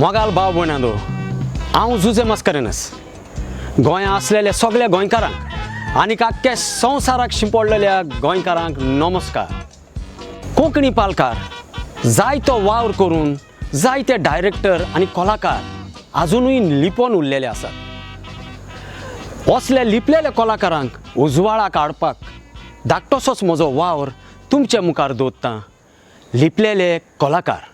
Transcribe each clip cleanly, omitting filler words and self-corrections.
मोगाल भाव भयणांदो हांव जुजे मस्करेनस गोंया असलेल्या सगळ्या गोंयकारांक आनीक आख्ख्या संवसाराक शिंपडलेल्या गोंयकारांक नमस्कार. कोंकणी पालकार जायतो वावर करून जायते डायरेक्टर आनी कलाकार आजुनूय लिपोवन उरलेले आसात. असल्या लिपलेल्या कलाकारांक उजवाडाक हाडपाक धाकटोसोच म्हजो वावर तुमच्या मुखार दवरता. लिपलेले कलाकार.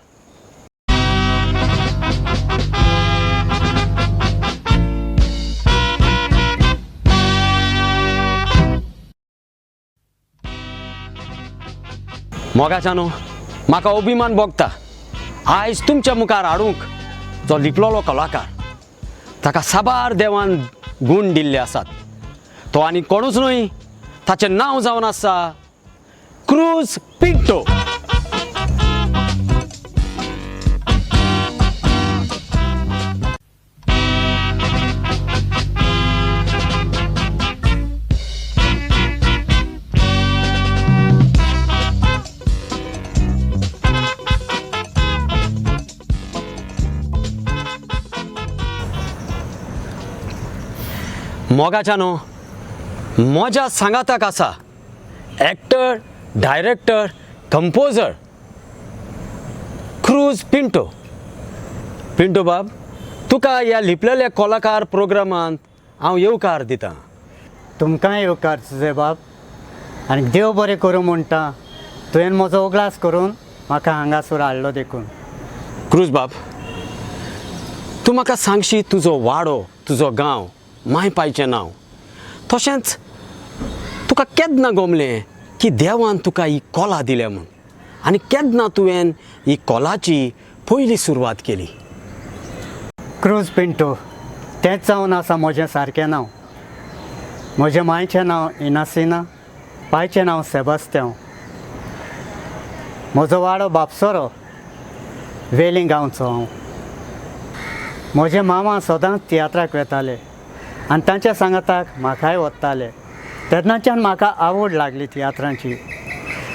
मोगाच्यानो म्हाका अभिमान भोगता आयज तुमच्या मुखार हाडूंक जो लिपलोलो कलाकार. ताका साबार देवान गूण दिल्ले आसात. तो आनी कोणूच न्हय, ताचें नांव जावन आसा क्रूज पिंटो. मोगाच्यानो म्हज्या सांगाताक आसा actor, director, composer cruise Pinto. Pinto बाब, तुका ह्या लिपलेल्या कलाकार प्रोग्रामांत हांव येवकार दितां. तुमकांय येवकार तुजे बाब, आनी देव बरें करूं म्हणटा. तुवें म्हजो उगडास करून म्हाका हांगासर हाडलो देखून. क्रूज बाब, तूं म्हाका सांगशी तुजो वाडो, तुजो गांव, मायपायचें नांव. तशेंच तुका केन्ना गमलें की देवान तुका ही कला दिल्या म्हूण, आनी केन्ना तुवें ही कलाची पयली सुरवात केली? क्रूज पिंटो तेंच जावन आसा म्हजें सारकें नांव. म्हज्या मांयचें नांव इनासिना, बायचें नांव सेबास्त्यांव. म्हजो वाडो बापसरो वेलिंग गांवचो हांव. म्हजे मामा सदांच तियात्राक वेताले आनी तांच्या सांगाताक म्हाकाय वताले. तेन्नाच्यान म्हाका आवड लागली तियात्रांची.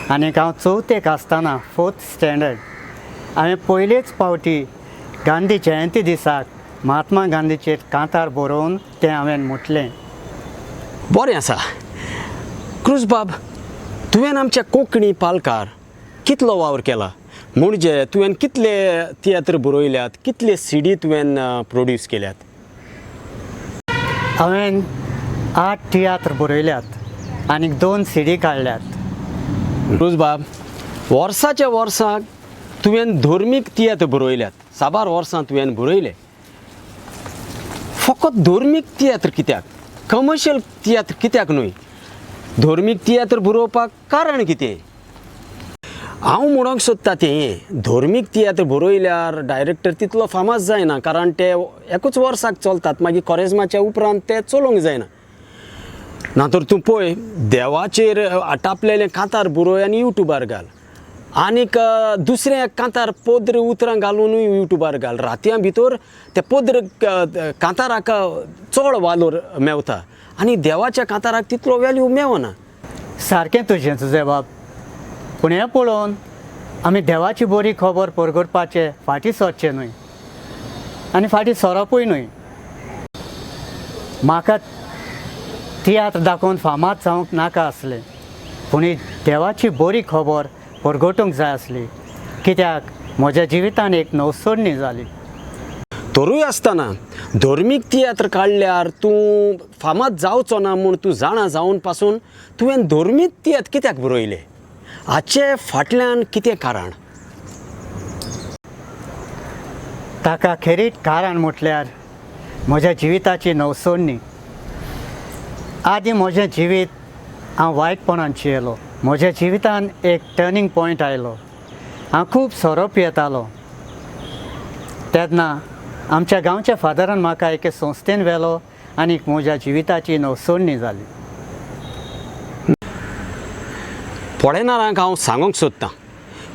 आनीक हांव चवथेक आसतना 4th स्टँडर्ड हांवें पयलेच फावटी गांधी जयंती दिसाक महात्मा गांधीचेर कांतार बरोवन तें हांवें म्हटलें. बरें आसा. क्रूज बाब, तुवें आमच्या कोंकणी पालकार कितलो वावर केला? म्हणजे तुवें कितले तियात्र बरयल्यात, कितले CD तुवें प्रोड्यूस केल्यात? हांवें 8 तियात्र बरयल्यात आनीक 2 CD काडल्यात. क्रूज बाब, वर्साच्या वर्साक तुवें धर्मीक तियात्र बरयल्यात. साबार वर्सां तुवें बरयले. फकत धर्मीक तियात्र कित्याक? कमर्शियल तियात्र कित्याक न्हय? धर्मीक तियात्र बरोवपाक कारण कितें? हांव म्हणूंक सोदता तें धर्मीक तियात्र बरयल्यार डायरेक्टर तितलो फामाद जायना, कारण ते एकूच वर्साक चलतात, मागीर कोरेजमाच्या उपरांत ते चलोवंक जायना. ना तर तूं पळय, देवाचेर आटापलेलें कांतार बरोय आनी युट्यूबार घाल, आनीक दुसरें कांतार पद्र उतरां घालूनूय युट्यूबार घाल. रातयां भितर ते पद्र कांताराक चड वालोर मेवता आनी देवाच्या कांताराक तितलो वॅल्यू मेवना. सारकें तुजें बाब, पूण हें पळोवन आमी देवाची बरी खबर परगडपाचें फाटीं सरचें न्हय आनी फाटीं सरपूय न्हय. म्हाका तियात्र दाखोवन फामाद जावंक नाका आसलें, पूण ही देवाची बरी खबर परगटूंक जाय आसली, कित्याक म्हज्या जिवितान एक नवसोडणी जाली. तरूय आसतना धर्मीक तियात्र काडल्यार तूं फामाद जावचो ना म्हूण तूं जाणा जावन पासून तुवें धर्मीक तियात्र कित्याक बरयले? हाचे फाटल्यान कितें कारण? ताका खेरीत कारण म्हटल्यार म्हज्या जिविताची नवसोडणी. आदीं म्हजें जिवीत हांव वायटपणान जियेलो. म्हज्या जिवितान एक टर्नींग पॉयंट आयलो. हांव खूब सोरोप येतालो. तेन्ना आमच्या गांवच्या फादरान म्हाका एके संस्थेन व्हेलो आनी म्हज्या जिविताची नवसोडणी जाली. पळयणाऱ्यांक हांव सांगूंक सोदतां,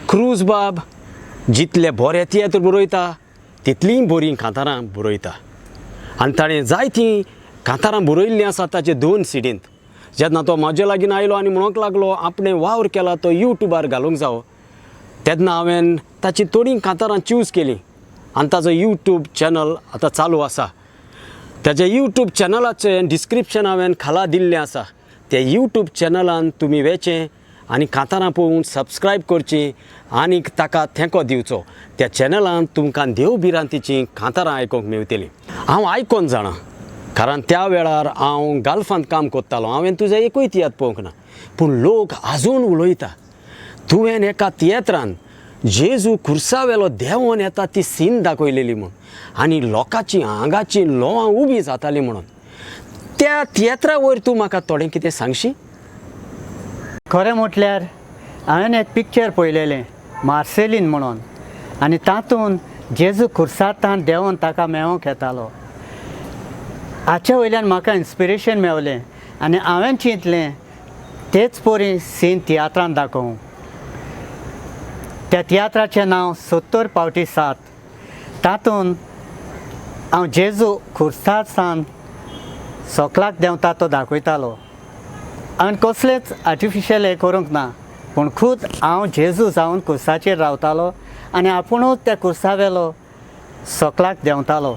क्रूज बाब जितले बरे तियात्र बरयता तितलीं बरीं कांतारां बरयता. आनी ताणें जायतीं कांतारां बरयल्लीं आसा ताचे 2 CDंत. जेन्ना तो म्हाजे लागीं आयलो आनी म्हणूंक लागलो आपणें वावर केला तो युट्यूबार घालूंक जावो, तेन्ना हांवें ताची थोडीं कांतारां चूज केलीं आनी ताजो यूट्यूब चॅनल आतां चालू आसा. ताज्या यूट्यूब चॅनलाचें डिस्क्रिप्शन हांवें खाला दिल्लें आसा. त्या यूट्यूब चॅनलान तुमी वेचें आनी कांतारां पळोवन सबस्क्रायब करचीं आनी ताका तेंको दिवचो. त्या चॅनलान तुमकां देव भिरांतीचीं कांतारां आयकूंक मेवतलीं. हांव आयकोन जाणां, कारण त्या वेळार हांव गाल्फांत काम करतालो. हांवें तुजें एकूय तियात्र पळोवंक ना, पूण लोक आजून उलयता. तुवें एका तियात्रान जेजू खुर्सावेलो देंवोन येता ती सीन दाखयलेली म्हूण, आनी लोकांची आंगाची लोवां उबी जातालीं म्हणून. त्या तियात्रा वयर तूं म्हाका थोडें कितें सांगशी? खरें म्हटल्यार हांवें एक पिक्चर पळयलेलें मार्सेलीन म्हणून, आनी तातूंत जेजू खुर्सातान देंवोन ताका मेळोंक येतालो. हाचे वयल्यान म्हाका इन्स्पिरेशन मेवलें आनी हांवें चिंतलें तेच परी सीन तियात्रान दाखोवं. त्या तियात्राचें नांव 70 पावटी 7. तातूंत हांव जेजू खुर्सासान सोकलाक देंवता तो दाखयतालो. हांवें कसलेंच आर्टिफिशियल हें करूंक ना, पूण खूद हांव जेजू जावन खुर्साचेर रावतालो आनी आपुणूच त्या खुर्सावेलो सोकलाक देंवतालो.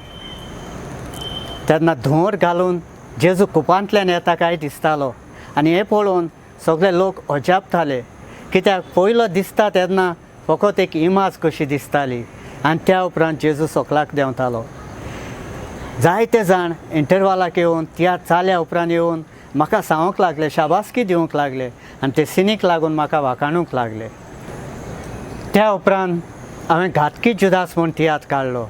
तेन्ना धुंवर घालून जेजू कुपांतल्यान येता काय दिसतालो, आनी हें पळोवन सगळे लोक अजापताले, कित्याक पयलो दिसता तेन्ना फकत एक इमाज कशी दिसताली आनी त्या उपरांत जेजू सोकलाक देंवतालो. जायते जाण इंटरवालाक येवन तियात्र जाल्या उपरांत येवन म्हाका सांगूंक लागले, शाबासकी दिवंक लागले आनी ते सिनीक लागून म्हाका वाखाणूंक लागले. त्या उपरांत हांवें घातकी जुदास म्हूण तियात्र काडलो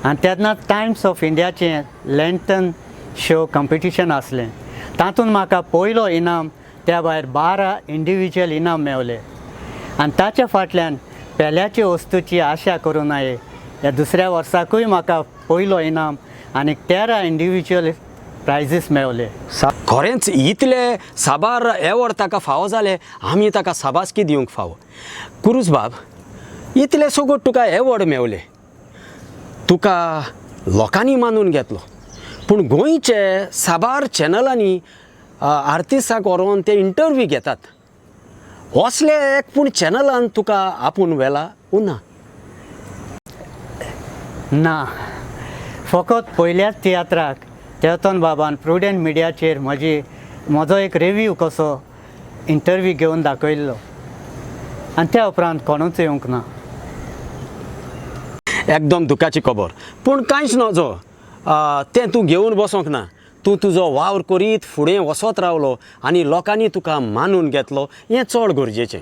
आनी तेन्ना टायम्स ऑफ इंडियाचें लँटन शो कंपिटिशन आसलें. तातूंत म्हाका पयलो इनाम, त्या भायर 12 इंडिविज्युअल इनाम मेवले. आनी ताच्या फाटल्यान पेल्याचे वस्तूची आशा करूं नये ह्या दुसऱ्या वर्साकूय म्हाका पयलो इनाम आनी 13 इंडिविज्युअल प्रायजीस मेवले. खरेंच इतले साबार एवॉर्ड ताका फावो जाले, आमी ताका साबासकी दिवंक फावो. कुरूस बाब, इतले सगोट तुका एवॉर्ड मेवले, तुका लोकांनी मानून घेतलो, पूण गोंयचे साबार चॅनलांनी आर्टिस्टाक व्हरोन ते इंटरव्यू घेतात. असले एक पूण चॅनलान तुका आपूण व्हेला ना? ना, फकत पयल्याच तियात्राक तेवतोन बाबान प्रुडंट मिडियाचेर म्हजो एक रिव्यू कसो इंटरव्यू घेवन दाखयल्लो आनी त्या उपरांत कोणूच येवंक ना. एकदम दुखाची खबर, पूण कांयच नजो तें तूं घेवन बसोंक ना. तूं तुजो वावर करीत फुडें वचत रावलो आनी लोकांनी तुका मानून घेतलो, हें चड गरजेचें.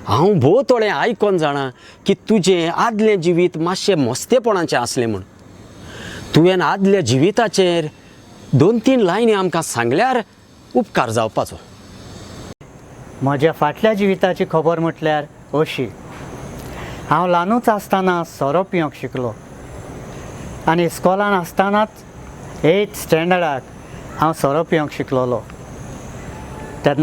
हांव भोव थोडें आयकोन जाणां की तुजें आदलें जिवीत मातशें मस्तेपणाचें आसलें म्हूण. तुवें आदल्या जिविताचेर 2-3 लायनी आमकां सांगल्यार उपकार जावपाचो. म्हज्या फाटल्या जिविताची खबर म्हटल्यार अशी. हांव ल्हानूच आसतना सोरो पिवंक शिकलो आनी इस्कॉलान आसतनाच 8th स्टँडर्डाक हांव सोरो पिवंक शिकलोलो. तेन्ना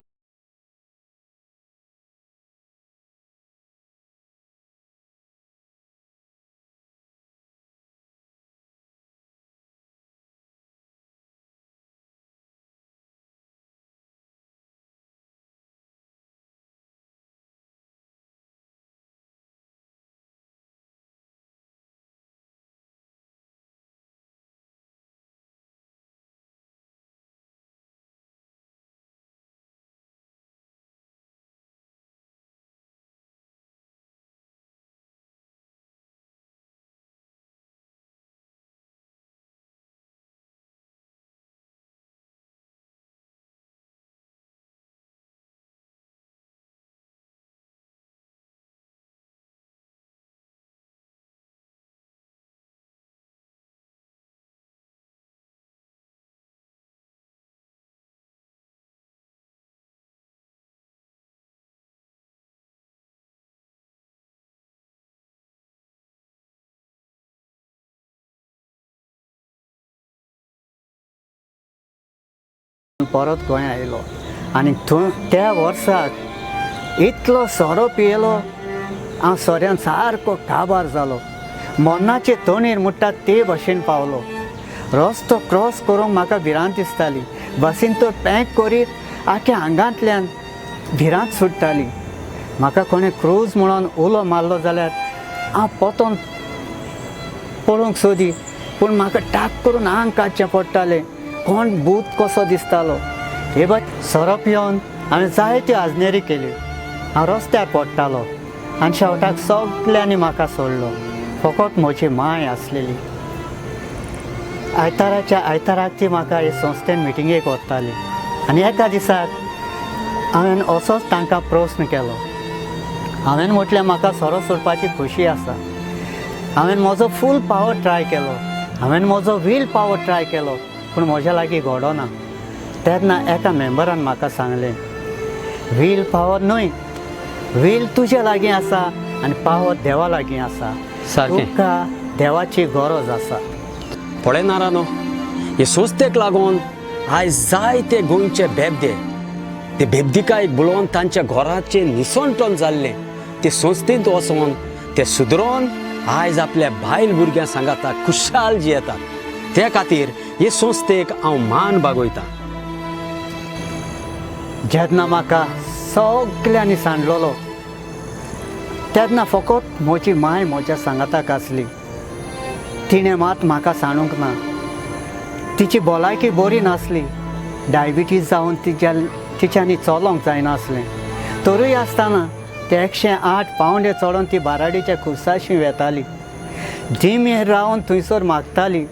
परत गोंय आयलो आनी त्या वर्साक इतलो सोरो पियेलो, हांव सोऱ्यान सारको काबार जालो. मरणाचे तोणीर म्हणटात ते भशेन पावलो. रस्तो क्रॉस करूंक म्हाका भिरांत दिसताली. बसीन तो पॅक करीत आख्या आंगांतल्यान भिरांत सुट्टाली. म्हाका कोणें क्रूज म्हणून उलो मारलो जाल्यार हांव पोतोन पळोवंक सोदी पूण म्हाका टाक करून आंग काडचें पडटालें कोण भूत कसो दिसतालो. हे बट सोरोप येवन हांवें जायत्यो आजनेरी केल्यो. हांव रस्त्यार पडटालो आनी शेवटाक सगल्यांनी म्हाका सोडलो. फकत म्हजी माय आसलेली. आयताराच्या आयताराक ती म्हाका हे संस्थेन मिटिंगेक व्हरताली आनी एका दिसाक हांवें असोच तांकां प्रस्न केलो. हांवें म्हटलें म्हाका सोरो सोडपाची खोशी आसा. हांवें म्हजो फूल पावर ट्राय केलो. हांवें म्हजो वील पावर ट्राय केलो पूण म्हज्या लागीं घडोना. तेन्ना एका मेंबरान म्हाका सांगलें वील पावर न्हय, वील तुज्या लागीं आसा आनी पावर देवा लागीं आसा. सारकें. तुका देवाची गरज आसा. पळयनारा न्हू हे संस्थेक लागून आयज जायते गोंयचे बेबदे ते बेबदिकायेक बोलोवन तांच्या घराचें निसणटण जाल्लें ते संस्थेंत वचोन ते सुदरोवन आयज आपल्या बायल भुरग्यां सांगाता खुशाल जियेतात. ते खातीर हे संस्थेक हांव मान बागयतां. जेन्ना म्हाका सगल्यांनी सांडलोलो तेन्ना फकत म्हजी माय म्हज्या सांगाताक आसली. तिणें मात म्हाका सांडूंक ना. तिची भलायकी बरी नासली. डायबिटीज जावन तिच्यांनी चलोंक जायनासलें. तरूय आसतना ते 108 पावंडे चडोवन ती बाराडीच्या खुर्साशी वेताली. जिमेर रावन थंयसर मागताली.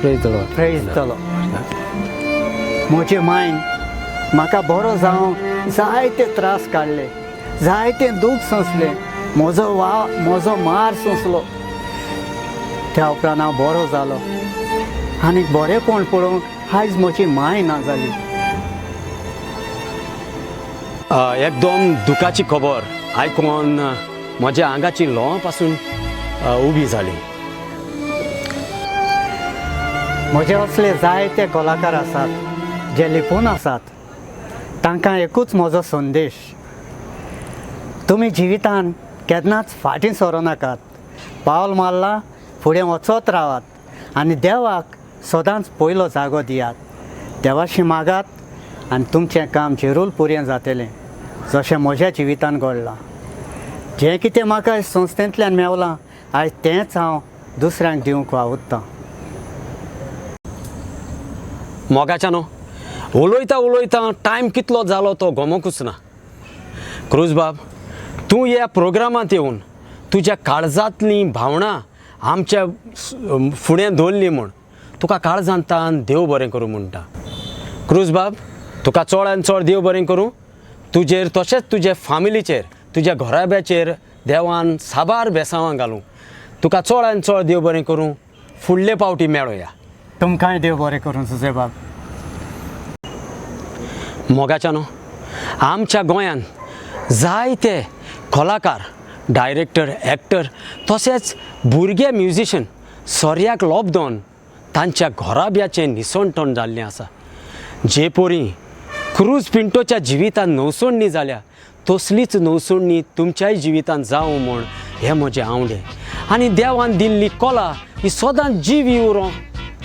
Praise the lord. Praise the lord. म्हजे मायन म्हाका बरो जावं जायते त्रास काडले, जायते दूख सोंसलें. म्हजो मार सोंसलो. त्या उपरांत हांव बरो जालो आनी बरेंपण पळोवंक आयज म्हजी माय ना जाली. एकदम दुखाची खबर आयकून म्हज्या आंगाची लोंव पासून उबी जाली. म्हजे असले जायते कलाकार आसात जे लिपून आसात. तांकां एकूच म्हजो संदेश तुमी जिवितान केन्नाच फाटीं सरो नाकात. पावल मारला फुडें वचत रावात आनी देवाक सदांच पयलो जागो दियात. देवाशी मागात आनी तुमचें काम जरूर पुरें जातलें जशें म्हज्या जिवितान घडलां. जें कितें म्हाका संस्थेंतल्यान मेवलां आयज तेंच हांव दुसऱ्यांक दिवंक वावुरतां. मोगाच्या न्हू उलोयता उलोयता टायम कितलो जालो तो गमोकूच ना. क्रूज बाब तूं ह्या प्रोग्रामांत येवन तुज्या काळजांतली भावना आमच्या फुडें दवरली म्हूण तुका काळजांतान देव बरें करूं म्हणटा. क्रूज बाब तुका चडान चड देव बरें करूं. तुजेर तशेंच तुजे फामिलीचेर तुज्या घोराब्याचेर देवान साबार बेसांवां घालूं. तुका चडान चड देव बरें करूं. फुडले पावटी मेळोया. तुमकांय देव बरें करूं सुजे बाब. मोगाच्या न्हू आमच्या गोंयांत जायते कलाकार डायरेक्टर एक्टर तशेंच भुरगे म्युजिशियन सोर्याक लोबदोन तांच्या घोराब्याचें निसणटण जाल्लें आसा. जे पोरी क्रूज पिंटोच्या जिवितांत नवसोडणी जाल्या तसलीच नवसोडणी तुमच्याय जिवितांत जावं म्हूण हें म्हजें आवडे. आनी देवान दिल्ली कला ही सदांच जीव उरो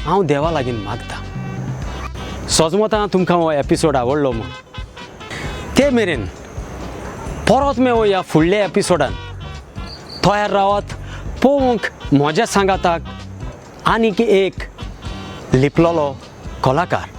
हांव देवा लागीं मागतां. सोजमोतां तुमकां हो एपिसोड आवडलो म्हूण. ते मेरेन परत मेळुया फुडल्या एपिसोडान. तयार रावात पळोवंक म्हज्या सांगाताक आनीक एक लिपलोलो कलाकार.